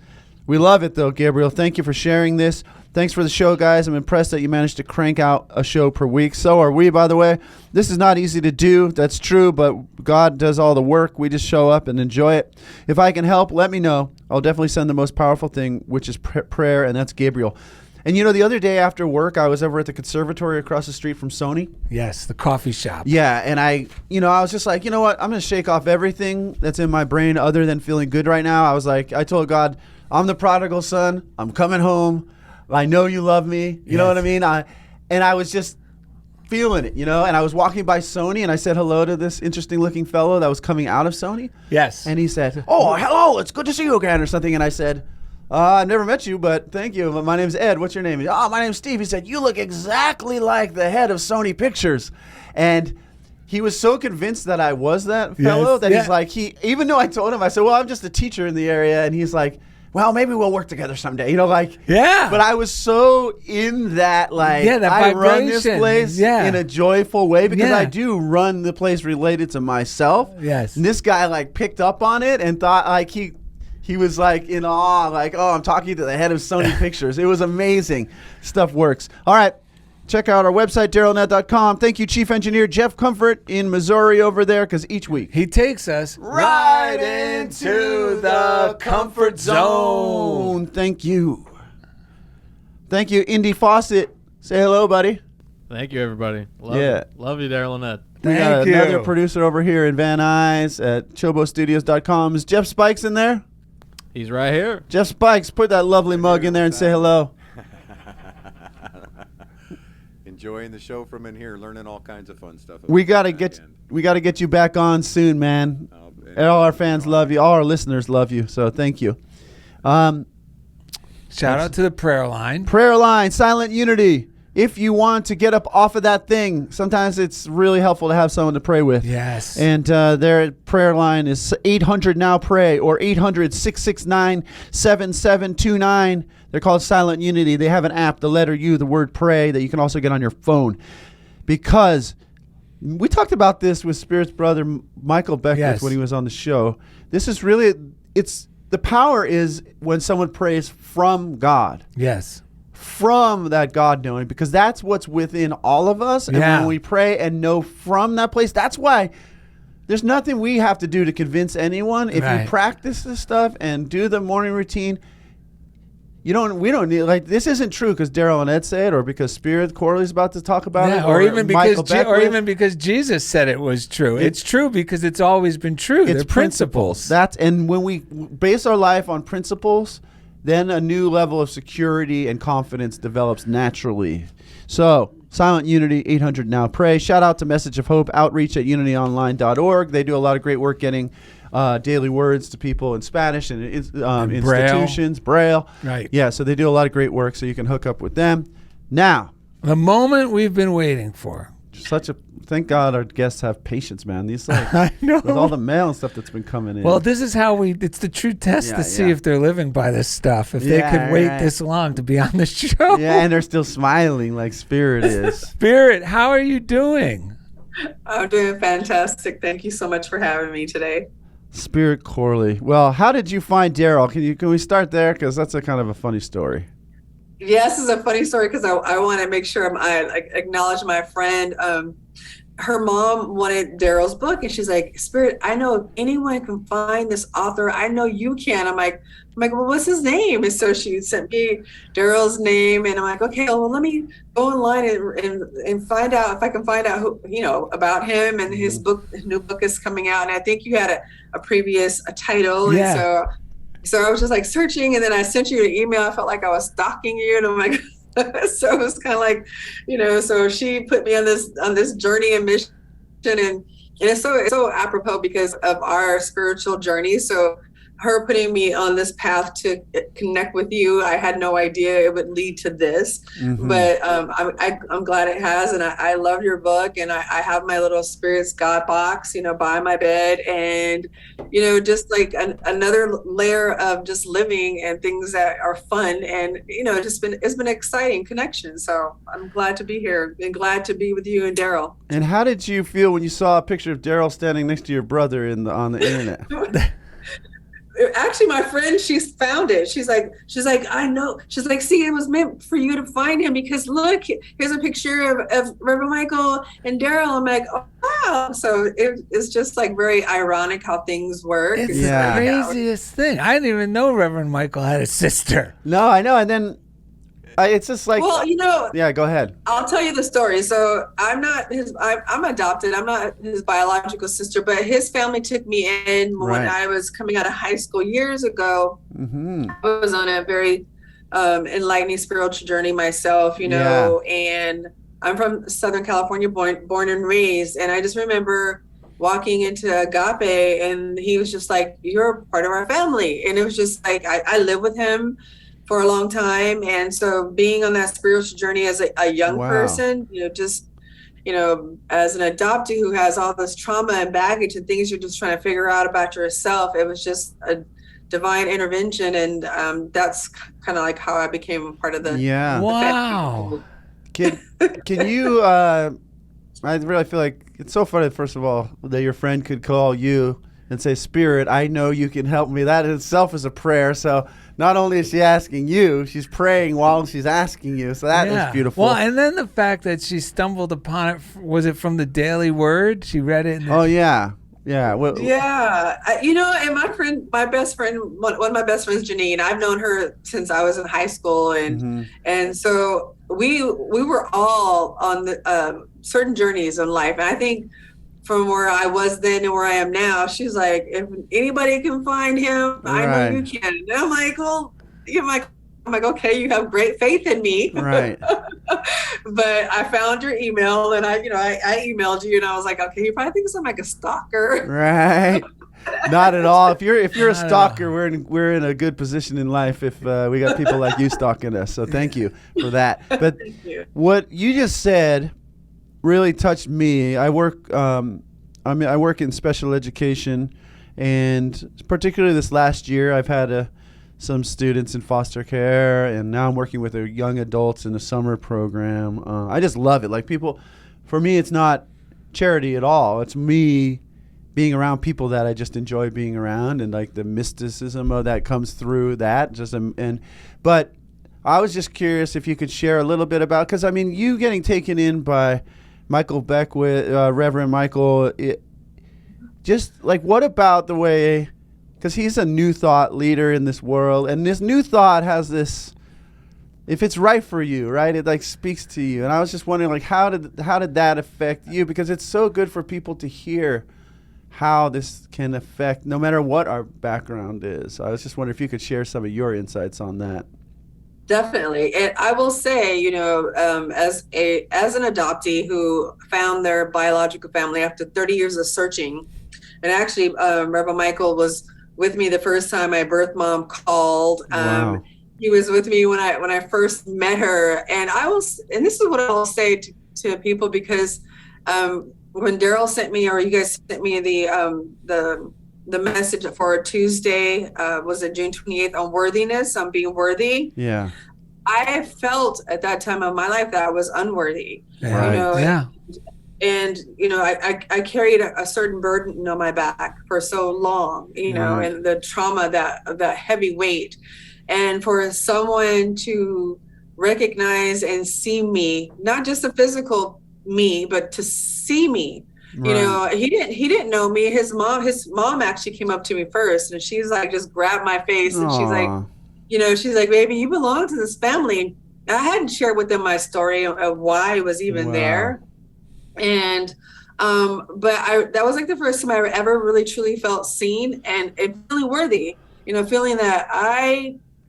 We love it, though, Gabriel. Thank you for sharing this. Thanks for the show, guys. I'm impressed that you managed to crank out a show per week. So are we, by the way. This is not easy to do. That's true, but God does all the work. We just show up and enjoy it. If I can help, let me know. I'll definitely send the most powerful thing, which is prayer, and that's Gabriel. And, the other day after work, I was over at the conservatory across the street from Sony. Yes, the coffee shop. Yeah, and I was just like, you know what? I'm going to shake off everything that's in my brain other than feeling good right now. I was like, I told God, I'm the prodigal son. I'm coming home. I know you love me. You know what I mean? I was just feeling it, and I was walking by Sony and I said hello to this interesting looking fellow that was coming out of Sony. Yes. And he said, oh, hello, it's good to see you again or something. And I said, I've never met you, but thank you. My name's Ed. What's your name? Oh, my name's Steve. He said, you look exactly like the head of Sony Pictures. And he was so convinced that I was that fellow that he's like, even though I told him, I said, well, I'm just a teacher in the area. And he's like, well, maybe we'll work together someday, Yeah. But I was so in that, that I run this vibration. place in a joyful way because I do run the place related to myself. Yes. And this guy, picked up on it and thought, he was, in awe, oh, I'm talking to the head of Sony Pictures. It was amazing. Stuff works. All right. Check out our website, DarrellandEd.com. Thank you, Chief Engineer Jeff Comfort in Missouri over there, because each week he takes us right into the comfort zone. Thank you. Thank you, Indy Fawcett. Say hello, buddy. Thank you, everybody. Love you, Darrell and Ed. We got another producer over here in Van Nuys at CHOBOstudios.com. Is Jeff Spikes in there? He's right here. Jeff Spikes, put that lovely mug in there and say hello. Enjoying the show from in here, learning all kinds of fun stuff. We gotta get you back on soon, man. All our fans love you. All our listeners love you. So thank you. Shout out to the prayer line. Prayer line, Silent Unity. If you want to get up off of that thing, sometimes it's really helpful to have someone to pray with. Yes. And their prayer line is 800-NOW-PRAY or 800-669-7729. They're called Silent Unity. They have an app, the letter U, the word pray, that you can also get on your phone. Because we talked about this with Spirit's brother, Michael Beckwith, when he was on the show. This is really, the power is when someone prays from God. Yes. From that God knowing, because that's what's within all of us. And when we pray and know from that place, that's why there's nothing we have to do to convince anyone. If Right. you practice this stuff and do the morning routine, we don't need, like, this isn't true because Darrell and Ed say it, or because Spirit Corley's about to talk about it, or even Michael because Jesus said it was true. It's true because it's always been true. It's They're principles. And when we base our life on principles, then a new level of security and confidence develops naturally. So, Silent Unity, 800 Now Pray. Shout out to Message of Hope Outreach at unityonline.org. They do a lot of great work getting daily words to people in Spanish and institutions, Braille. Right. Yeah, so they do a lot of great work, so you can hook up with them. Now, The moment we've been waiting for. thank God our guests have patience, man. These, like, I know. with all the mail and stuff that's been coming in. Well, this is how it's the true test to see if they're living by this stuff. If they could wait this long to be on the show. Yeah, and they're still smiling like Spirit is. Spirit, how are you doing? I'm doing fantastic. Thank you so much for having me today. Spirit Corley. Well, how did you find Darrell? Can we start there? Because that's a kind of a funny story. Yes, this is a funny story because I want to make sure I acknowledge my friend. Her mom wanted Darrell's book, and she's like, Spirit, I know if anyone can find this author, I know you can. I'm like, well, what's his name? And so she sent me Darrell's name, and I'm like, okay, well, let me go online and find out if I can find out who, about him and his book. His new book is coming out, and I think you had a previous title, Yeah. and so I was just like searching, and then I sent you an email. I felt like I was stalking you, and I'm like. So it was kind of like, so she put me on this journey and mission, and it's so apropos because of our spiritual journey. So her putting me on this path to connect with you, I had no idea it would lead to this, but I'm glad it has, and I love your book, and I have my little Spirit's God box, by my bed, and just like another layer of just living and things that are fun, and it's been an exciting connection. So I'm glad to be here and glad to be with you and Darrell. And how did you feel when you saw a picture of Darrell standing next to your brother on the internet? Actually, my friend, she's found it. She's like, I know. She's like, see, it was meant for you to find him because look, here's a picture of Reverend Michael and Darrell. I'm like, oh, wow. So it's just like very ironic how things work. It's the craziest thing. I didn't even know Reverend Michael had a sister. No, I know. And then it's just like, well, yeah, go ahead. I'll tell you the story. So I'm adopted. I'm not his biological sister, but his family took me in when I was coming out of high school years ago. I was on a very enlightening spiritual journey myself, and I'm from Southern California, born and raised. And I just remember walking into Agape, and he was just like, you're part of our family. And it was just like, I lived with him for a long time. And so being on that spiritual journey as a young person, as an adoptee who has all this trauma and baggage and things you're just trying to figure out about yourself, it was just a divine intervention. And that's kind of like how I became a part of the Wow. Can you, I really feel like it's so funny, first of all, that your friend could call you and say, Spirit, I know you can help me. That in itself is a prayer. So not only is she asking you, she's praying while she's asking you. So that is beautiful. Well, and then the fact that she stumbled upon it, was it from the Daily Word? She read it. Oh, yeah. Yeah. And my best friend, one of my best friends, Janine, I've known her since I was in high school. And so we were all on the certain journees in life. And I think from where I was then and where I am now, she's like, if anybody can find him, I know you can. And I'm like, well, I'm like, okay, you have great faith in me. Right. But I found your email, and I emailed you, and I was like, okay, you probably think I'm like a stalker. Right. Not at all. If you're a stalker, we're in a good position in life if we got people like you stalking us. So thank you for that. But what you just said really touched me. I work in special education, and particularly this last year, I've had some students in foster care, and now I'm working with young adults in a summer program. I just love it. Like, people, for me, it's not charity at all. It's me being around people that I just enjoy being around, and like the mysticism of that comes through that. But I was just curious if you could share a little bit about, because I mean, you getting taken in by Michael Beckwith, Reverend Michael. just like, what about the way, because he's a new thought leader in this world, and this new thought has this, if it's right for you, right, it like speaks to you. And I was just wondering, like, how did that affect you? Because it's so good for people to hear how this can affect no matter what our background is. So I was just wondering if you could share some of your insights on that. Definitely. And I will say, as an adoptee who found their biological family after 30 years of searching, and actually Reverend Michael was with me the first time my birth mom called. Wow. He was with me when I first met her, and and this is what I will say to people, because when Darrell sent me, or you guys sent me the message for Tuesday, was it June 28th, on worthiness, on being worthy. Yeah. I felt at that time of my life that I was unworthy. Right. Yeah. And I carried a certain burden on my back for so long, Right. and the trauma, that heavy weight. And for someone to recognize and see me, not just a physical me, but to see me. Right. He didn't know me. His mom actually came up to me first, and she's like, just grabbed my face, and she's like, she's like, baby, you belong to this family. And I hadn't shared with them my story of why I was even there. And but that was like the first time I ever really truly felt seen and feeling worthy, feeling that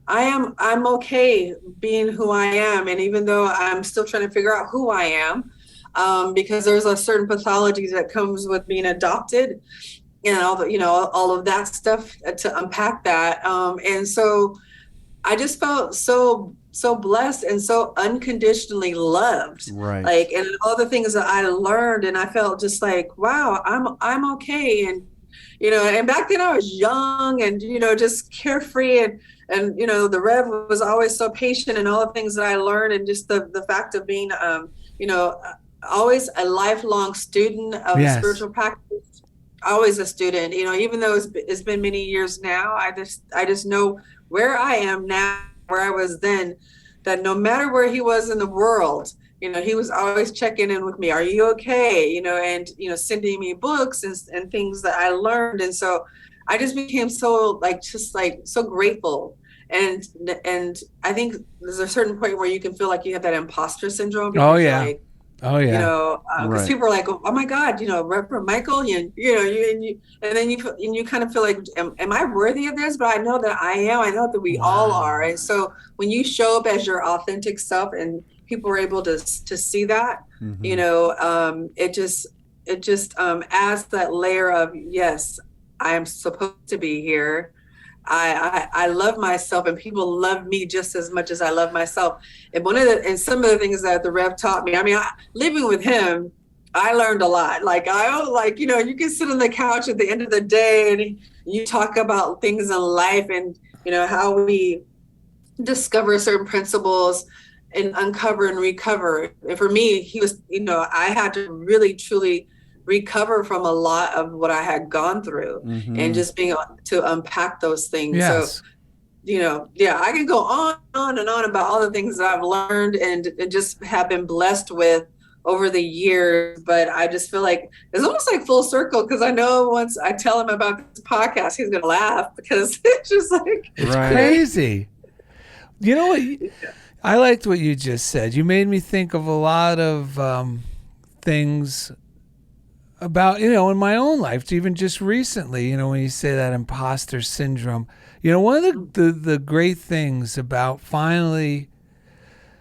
I'm okay being who I am. And even though I'm still trying to figure out who I am, because there's a certain pathology that comes with being adopted, and all of that stuff to unpack that. And so I just felt so blessed and so unconditionally loved. Right. Like, and all the things that I learned, and I felt just like, wow, I'm okay. And, and back then I was young and, just carefree, and the Rev was always so patient, and all the things that I learned, and just the fact of being, always a lifelong student of spiritual practice, always a student, even though it's been many years now, I just know where I am now, where I was then, that no matter where he was in the world, he was always checking in with me. Are you okay? And, sending me books and things that I learned. And so I just became so so grateful. And I think there's a certain point where you can feel like you have that imposter syndrome. Oh, yeah. Because people are like, oh my God, Reverend Michael, and then you kind of feel like, am I worthy of this? But I know that I am. I know that we all are. And so when you show up as your authentic self, and people are able to see that, it just adds that layer of, yes, I am supposed to be here. I love myself, and people love me just as much as I love myself. And some of the things that the Rev taught me, living with him, I learned a lot. You can sit on the couch at the end of the day and you talk about things in life, and, how we discover certain principles and uncover and recover. And for me, he was, I had to really, truly recover from a lot of what I had gone through, and just being able to unpack those things. Yes. So, I can go on and on about all the things that I've learned and just have been blessed with over the years. But I just feel like it's almost like full circle, because I know once I tell him about this podcast, he's going to laugh, because it's just like, it's crazy. You know what? I liked what you just said. You made me think of a lot of things about, in my own life, even just recently, when you say that imposter syndrome, one of the great things about finally,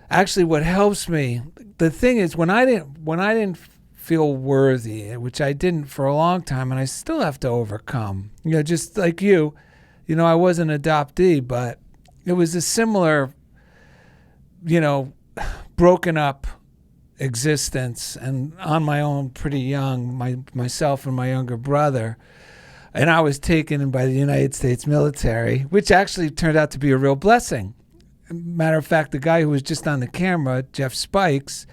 actually what helps me, the thing is when I didn't feel worthy, which I didn't for a long time, and I still have to overcome, just like you, I was an adoptee, but it was a similar, broken up existence, and on my own pretty young, myself and my younger brother, and I was taken in by the United States military, which actually turned out to be a real blessing. Matter of fact, the guy who was just on the camera, Jeff Spikes,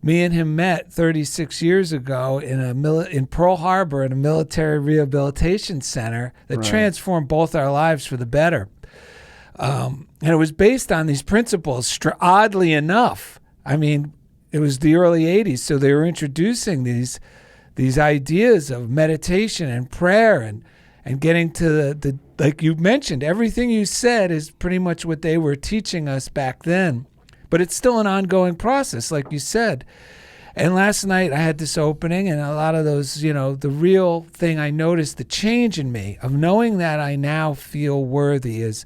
me and him met 36 years ago in Pearl Harbor in a military rehabilitation center that transformed both our lives for the better. And it was based on these principles, oddly enough. It was the early 80s, so they were introducing these these ideas of meditation and prayer and getting to the like you mentioned, everything you said is pretty much what they were teaching us back then. But it's still an ongoing process, like you said. And last night I had this opening, and a lot of those, you know, the real thing I noticed, the change in me of knowing that I now feel worthy is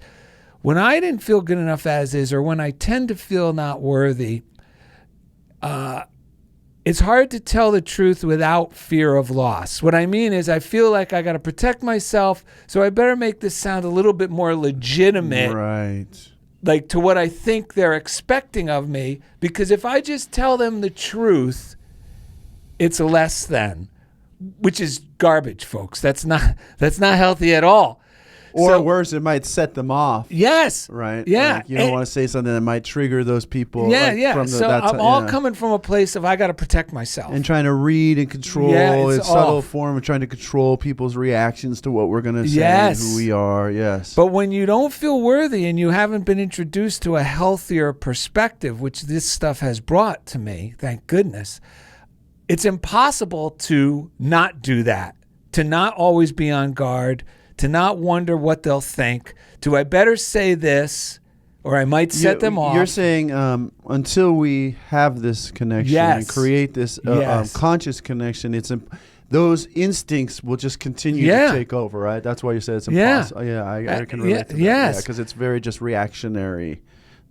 when I didn't feel good enough as is, or when I tend to feel not worthy, it's hard to tell the truth without fear of loss. What I mean is I feel like I got to protect myself, so I better make this sound a little bit more legitimate. Right. Like to what I think they're expecting of me, because if I just tell them the truth, it's a less than, which is garbage, folks. That's not healthy at all. Or worse, it might set them off. Yes. Right. Yeah. Like you don't want to say something that might trigger those people. Yeah, like yeah. So I'm all coming from a place of I got to protect myself. And trying to read and control. It's subtle form of trying to control people's reactions to what we're going to say and who we are. Yes. But when you don't feel worthy and you haven't been introduced to a healthier perspective, which this stuff has brought to me, thank goodness, it's impossible to not do that, to not always be on guard, to not wonder what they'll think. Do I better say this, or I might set them off? You're saying until we have this connection and create this conscious connection, those instincts will just continue to take over, right? That's why you said it's impossible. Yeah, I can relate to that. Yes. Because it's very just reactionary,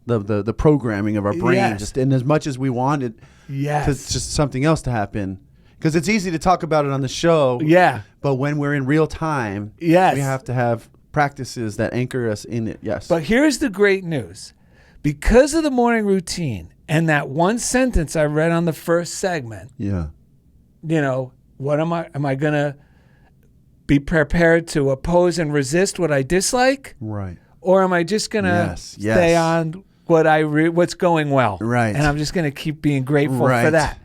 the programming of our brain. Just and as much as we want it, it's just something else to happen. Because it's easy to talk about it on the show. Yeah. But when we're in real time, we have to have practices that anchor us in it. Yes. But here's the great news. Because of the morning routine and that one sentence I read on the first segment, you know, what am I going to be prepared to oppose and resist what I dislike? Right. Or am I just going to stay on what's going well? Right. And I'm just going to keep being grateful for that.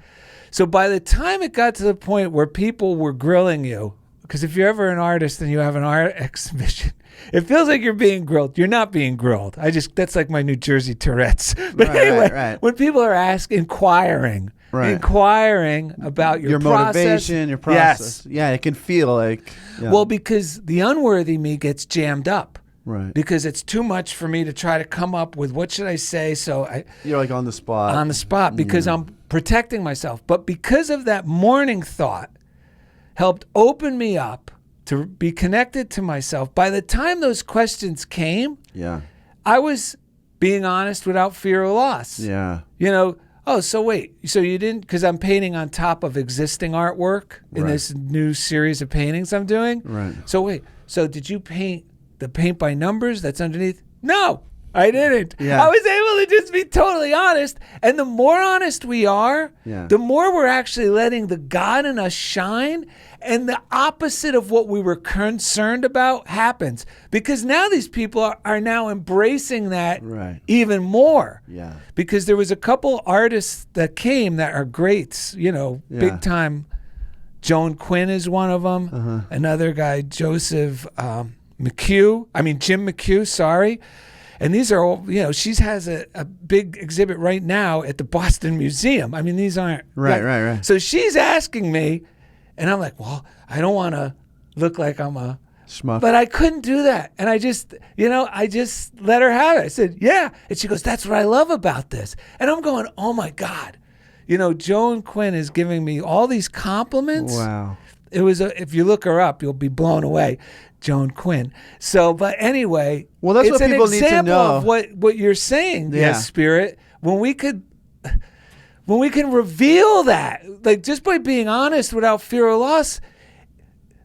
So by the time it got to the point where people were grilling you, because if you're ever an artist and you have an art exhibition, it feels like you're being grilled. You're not being grilled. That's like my New Jersey Tourette's. But anyway, when people are inquiring about your motivation, your process. Yeah, it can feel like. Yeah. Well, because the unworthy me gets jammed up. Right. Because it's too much for me to try to come up with what should I say. So you're like on the spot. On the spot because I'm protecting myself. But because of that morning thought helped open me up to be connected to myself. By the time those questions came, I was being honest without fear of loss. Yeah. You know, so wait, so you didn't, because I'm painting on top of existing artwork in this new series of paintings I'm doing. Right. So wait, so did you paint the paint by numbers that's underneath? No, I didn't. Yeah. I was able to just be totally honest. And the more honest we are, the more we're actually letting the God in us shine. And the opposite of what we were concerned about happens. Because now these people are now embracing that even more. Yeah. Because there was a couple artists that came that are greats, you know, big time. Joan Quinn is one of them. Another guy, Jim McHugh, sorry. And these are all, you know, she has a big exhibit right now at the Boston Museum. I mean, these aren't. Right. So she's asking me, and I'm like, well, I don't want to look like I'm a schmuck. But I couldn't do that. And I just let her have it. I said, yeah. And she goes, that's what I love about this. And I'm going, oh my God. You know, Joan Quinn is giving me all these compliments. Wow. It was if you look her up, you'll be blown away. Joan Quinn. So, but anyway, well, that's it's what people need to know. Of what you're saying, Spirit. When we can reveal that, like just by being honest without fear of loss,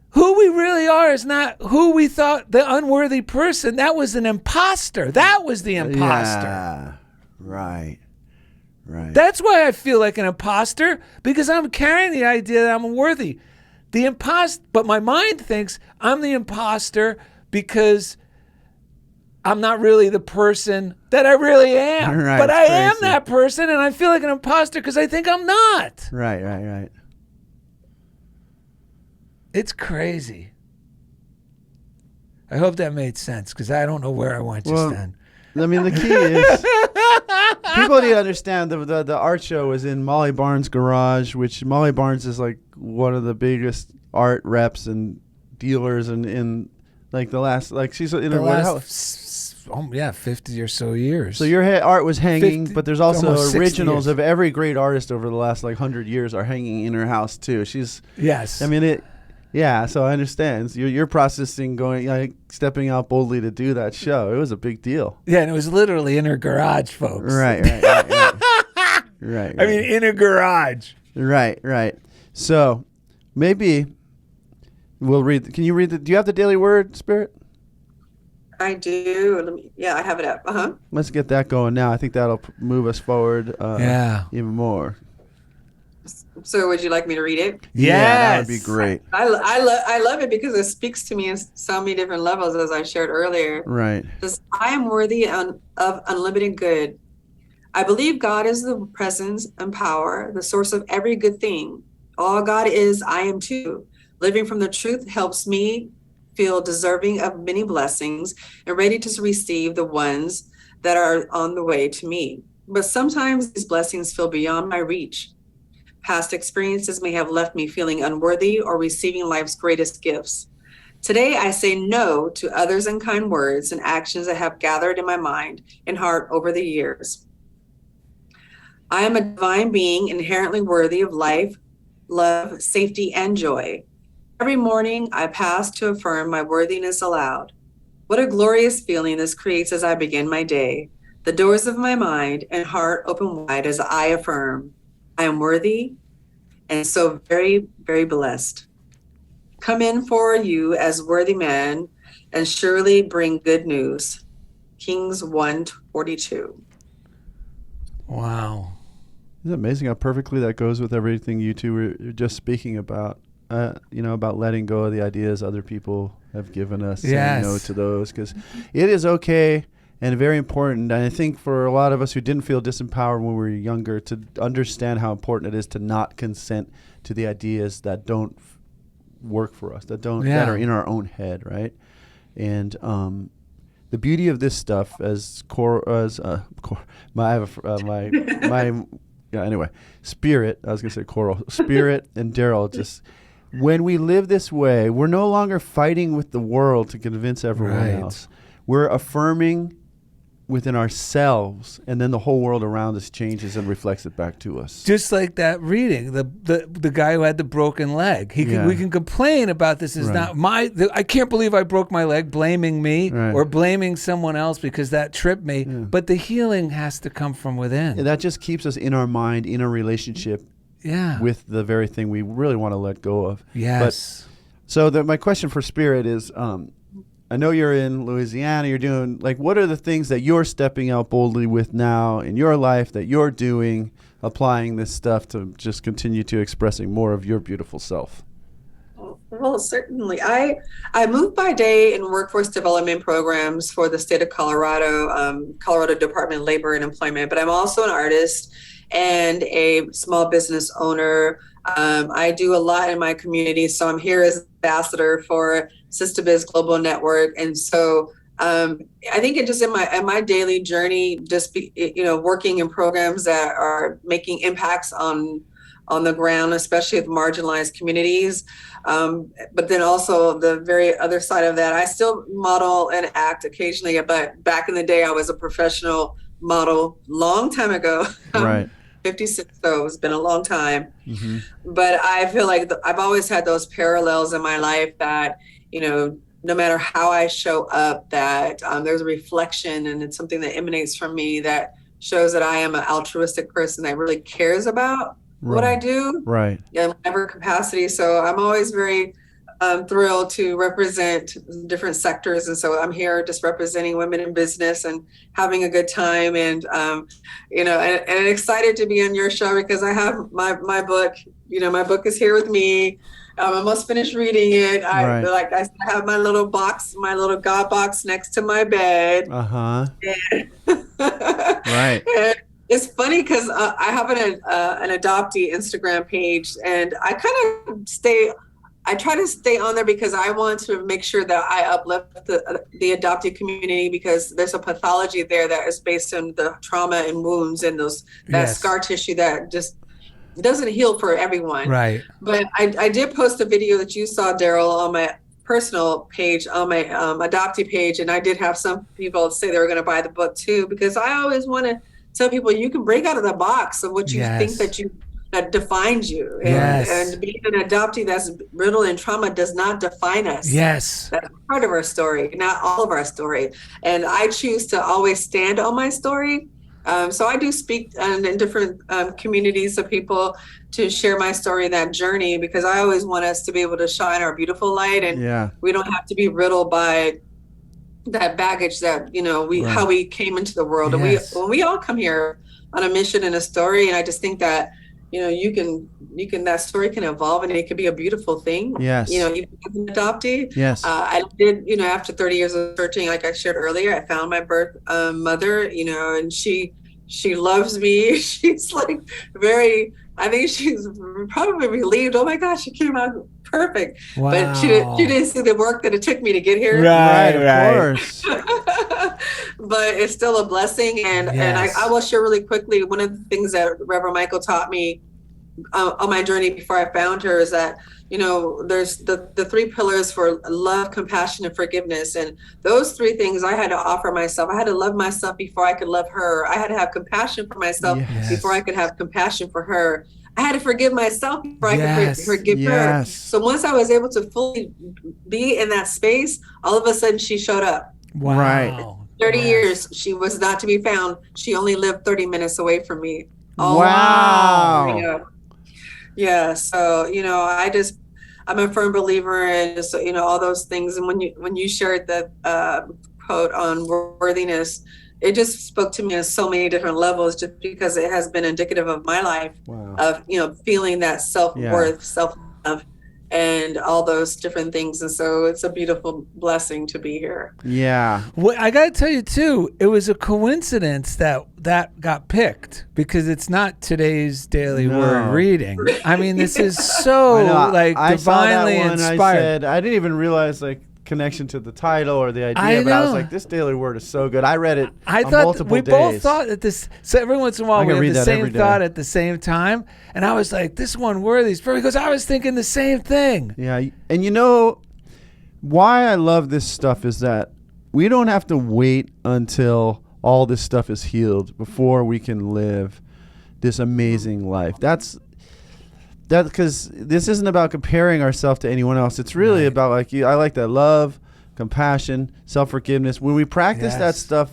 who we really are is not who we thought, the unworthy person. That was an imposter. That was the imposter. Yeah. Right. That's why I feel like an imposter, because I'm carrying the idea that I'm worthy. But my mind thinks I'm the imposter because I'm not really the person that I really am. Right, but I am that person, and I feel like an imposter because I think I'm not. Right. It's crazy. I hope that made sense, because I don't know where I went just then. I mean, the key is people need to understand the art show was in Molly Barnes' garage, which Molly Barnes is like one of the biggest art reps and dealers in like the last, like she's in The her last, 50 or so years. So your art was hanging, 50, but there's also almost 60 originals years. of every great artist over the last like 100 years are hanging in her house too. Yes. I mean it. Yeah, so I understand. So you're processing, going, like, stepping out boldly to do that show. It was a big deal. Yeah, and it was literally in her garage, folks. Right. Right. I mean, in a garage. Right. So maybe we'll read. Can you read do you have the Daily Word, Spirit? I do. I have it up. Let's get that going now. I think that'll move us forward even more. So would you like me to read it? Yeah, that would be great. I love it because it speaks to me in so many different levels, as I shared earlier. Right. Says, I am worthy of unlimited good. I believe God is the presence and power, the source of every good thing. All God is, I am too. Living from the truth helps me feel deserving of many blessings and ready to receive the ones that are on the way to me. But sometimes these blessings feel beyond my reach. Past experiences may have left me feeling unworthy or receiving life's greatest gifts. Today, I say no to others' unkind words and actions that have gathered in my mind and heart over the years. I am a divine being inherently worthy of life, love, safety, and joy. Every morning, I pass to affirm my worthiness aloud. What a glorious feeling this creates as I begin my day. The doors of my mind and heart open wide as I affirm. I am worthy and so very, very blessed. Come in for you as worthy man and surely bring good news. Kings 1:42. Wow. Isn't it amazing how perfectly that goes with everything you two were just speaking about? About letting go of the ideas other people have given us, saying no to those, because it is okay and very important. And I think for a lot of us who didn't feel disempowered when we were younger, to understand how important it is to not consent to the ideas that don't work for us, that are in our own head, right? And the beauty of this stuff, Spirit. I was gonna say Coral, Spirit, and Darrell. Just when we live this way, we're no longer fighting with the world to convince everyone else. We're affirming within ourselves, and then the whole world around us changes and reflects it back to us. Just like that reading, the guy who had the broken leg. We can complain about this is not I can't believe I broke my leg, blaming me or blaming someone else because that tripped me. Yeah. But the healing has to come from within. And that just keeps us in our mind, in a relationship with the very thing we really want to let go of. Yes. So my question for Spirit is, I know you're in Louisiana. You're doing, what are the things that you're stepping out boldly with now in your life that you're doing, applying this stuff to just continue to expressing more of your beautiful self? Well, certainly. I moved by day in workforce development programs for the state of Colorado, Colorado Department of Labor and Employment, but I'm also an artist and a small business owner. I do a lot in my community, so I'm here as ambassador for SistaBiz Global Network, and so I think it just in my daily journey, just working in programs that are making impacts on the ground, especially with marginalized communities. But then also the very other side of that, I still model and act occasionally. But back in the day, I was a professional model, long time ago. Right. 56, so it's been a long time. Mm-hmm. But I feel like I've always had those parallels in my life that, no matter how I show up, that there's a reflection and it's something that emanates from me that shows that I am an altruistic person that really cares about what I do in whatever capacity. So I'm always very thrilled to represent different sectors. And so I'm here just representing women in business and having a good time. And, and excited to be on your show because I have my book, my book is here with me. I'm almost finished reading it. I have my little box, my little God box next to my bed. Uh-huh. Right. And it's funny because I have an adoptee Instagram page, and I kind of stay I try to stay on there because I want to make sure that I uplift the adoptee community, because there's a pathology there that is based on the trauma and wounds and that scar tissue that just doesn't heal for everyone. Right. But I did post a video that you saw, Darrell, on my personal page, on my adoptee page, and I did have some people say they were going to buy the book too, because I always want to tell people you can break out of the box of what you think that defines you. And being an adoptee that's riddled in trauma does not define us. Yes. That's part of our story, not all of our story. And I choose to always stand on my story. So I do speak in different communities of people to share my story, that journey, because I always want us to be able to shine our beautiful light, and we don't have to be riddled by that baggage that, how we came into the world. Yes. And when we all come here on a mission and a story, and I just think that, you can that story can evolve, and it could be a beautiful thing. Yes. Even as an adoptee. Yes. I did, after 30 years of searching, like I shared earlier, I found my birth mother, and she loves me. She's like I think she's probably relieved. Oh my gosh, she came out perfect. Wow. But she didn't see the work that it took me to get here. Right. Of course. But it's still a blessing. And I will share really quickly, one of the things that Reverend Michael taught me on my journey before I found her is that, there's the three pillars for love, compassion, and forgiveness. And those three things I had to offer myself. I had to love myself before I could love her. I had to have compassion for myself before I could have compassion for her. I had to forgive myself before I could forgive her. So once I was able to fully be in that space, all of a sudden she showed up. Wow. Right. 30 years, she was not to be found. She only lived 30 minutes away from me. Oh, wow. Yeah. So, I'm a firm believer in just, all those things. And when you shared the quote on worthiness, it just spoke to me on so many different levels, just because it has been indicative of my life of, feeling that self-worth, self-love, and all those different things. And so it's a beautiful blessing to be here. Yeah. Well, I got to tell you too, it was a coincidence that got picked, because it's not today's daily word reading. I mean, this is so divinely inspired. I didn't even realize connection to the title or the idea, but I was like, this daily word is so good. I read it on multiple days. Both thought that this, so every once in a while we have the same thought at the same time, and I was like, this one worthy is perfect, because I was thinking the same thing. Yeah, and why I love this stuff is that we don't have to wait until all this stuff is healed before we can live this amazing life. That's because this isn't about comparing ourselves to anyone else. It's really about, I like that, love, compassion, self-forgiveness. When we practice that stuff,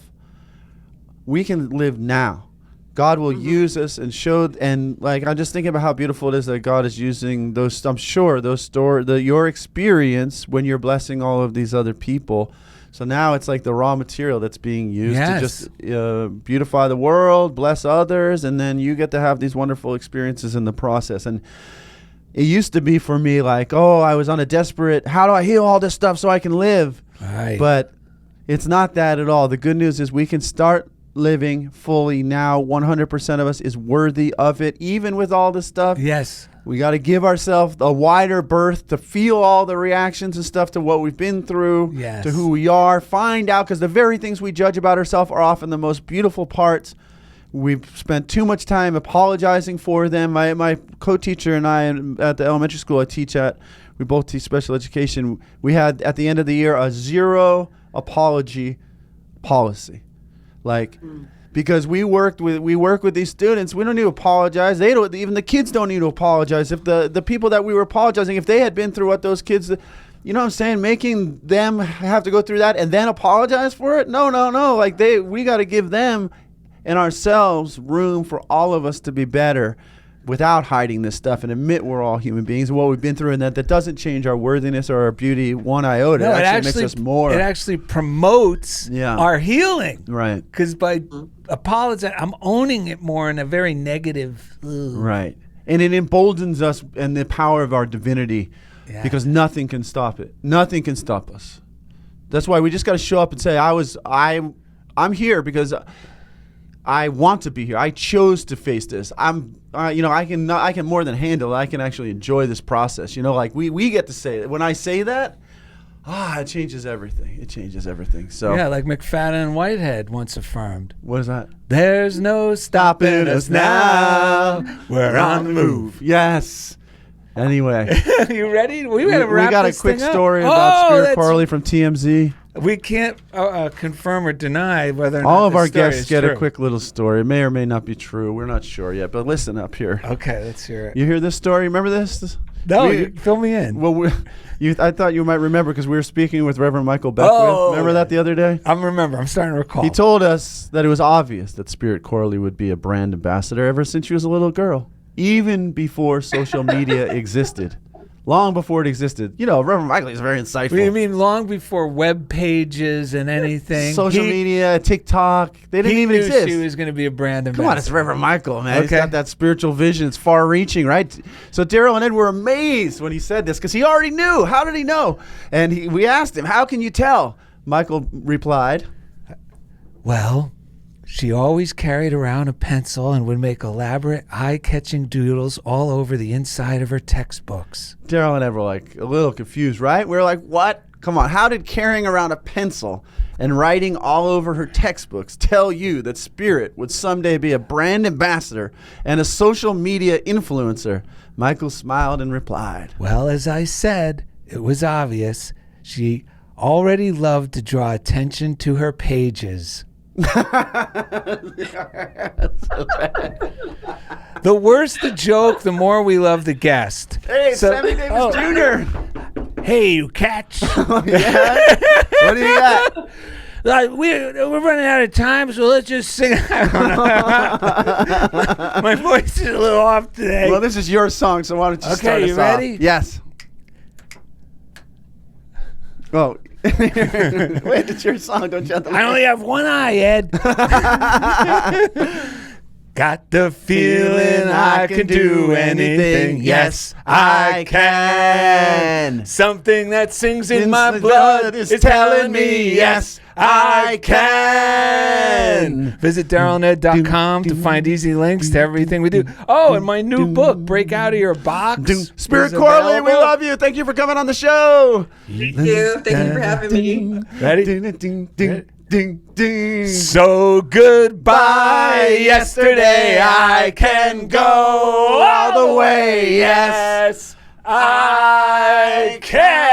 we can live now. God will use us and show, and I'm just thinking about how beautiful it is that God is using those. I'm sure your experience when you're blessing all of these other people. So now it's like the raw material that's being used to just beautify the world, bless others, and then you get to have these wonderful experiences in the process. And it used to be for me I was on a desperate, how do I heal all this stuff so I can live? Right. But it's not that at all. The good news is we can start living fully now. 100% of us is worthy of it, even with all this stuff. Yes. We got to give ourselves a wider berth to feel all the reactions and stuff to what we've been through, to who we are, find out, because the very things we judge about ourselves are often the most beautiful parts. We've spent too much time apologizing for them. My co-teacher and I at the elementary school I teach at, we both teach special education. We had at the end of the year a 0 apology policy. Because we work with these students, we don't need to apologize. They don't, even the kids don't need to apologize. If the people that we were apologizing, if they had been through what those kids, you know what I'm saying, making them have to go through that and then apologize for it? No. We got to give them and ourselves room for all of us to be better without hiding this stuff, and admit we're all human beings and what we've been through, and that doesn't change our worthiness or our beauty one iota. No, it actually makes us more. It actually promotes our healing. Right. Because by apologizing, I'm owning it more in a very negative. Right. And it emboldens us and the power of our divinity, because nothing can stop it. Nothing can stop us. That's why we just got to show up and say, I'm here because I want to be here. I chose to face this. I'm, I can more than handle it. I can actually enjoy this process. Like we get to say it. When I say that, it changes everything. It changes everything. So yeah, like McFadden and Whitehead once affirmed. What is that? There's no stopping us now. We're on the move. Yes. Anyway, you ready? We got a quick story about Spirit Corley from TMZ. We can't confirm or deny whether or not all of our story guests is get true. a quick little story. It may or may not be true. We're not sure yet, but listen up here. Okay, let's hear it. You hear this story? Remember this? No, you fill me in. Well, I thought you might remember because we were speaking with Reverend Michael Beckwith. Remember that the other day? I'm starting to recall. He told us that it was obvious that Spirit Corley would be a brand ambassador ever since she was a little girl, even before social media existed. Long before it existed. Reverend Michael is very insightful. You mean long before web pages and anything? Social media, TikTok, they didn't even exist. She was going to be a brand ambassador. Come on, it's Reverend Michael, man. Okay. He's got that spiritual vision. It's far-reaching, right? So Darrell and Ed were amazed when he said this because he already knew. How did he know? And we asked him, how can you tell? Michael replied, well, she always carried around a pencil and would make elaborate, eye-catching doodles all over the inside of her textbooks. Darrell and Ed were like a little confused, right? We were like, what? Come on, how did carrying around a pencil and writing all over her textbooks tell you that Spirit would someday be a brand ambassador and a social media influencer? Michael smiled and replied, well, as I said, it was obvious. She already loved to draw attention to her pages. The worse the joke, the more we love the guest. Hey, Sammy Davis Jr. Hey, you catch. Yeah? What do you got? We're running out of time, so let's just sing. My voice is a little off today. Well, this is your song, so why don't you start us Okay, you ready? off? Yes. Oh. Wait, it's your song. Don't you have to I only have one eye, Ed. Got the feeling I can do anything. Yes, I can. Something that sings in my blood is telling me yes, I can. Visit DarrellandEd.com to find easy links to everything we do. Oh, and my new book, Break Out of Your Box. Spirit Corley, we love you. Thank you for coming on the show. Thank you. Thank you for having me. Ready? So goodbye, yesterday I can go all the way. Yes, I can.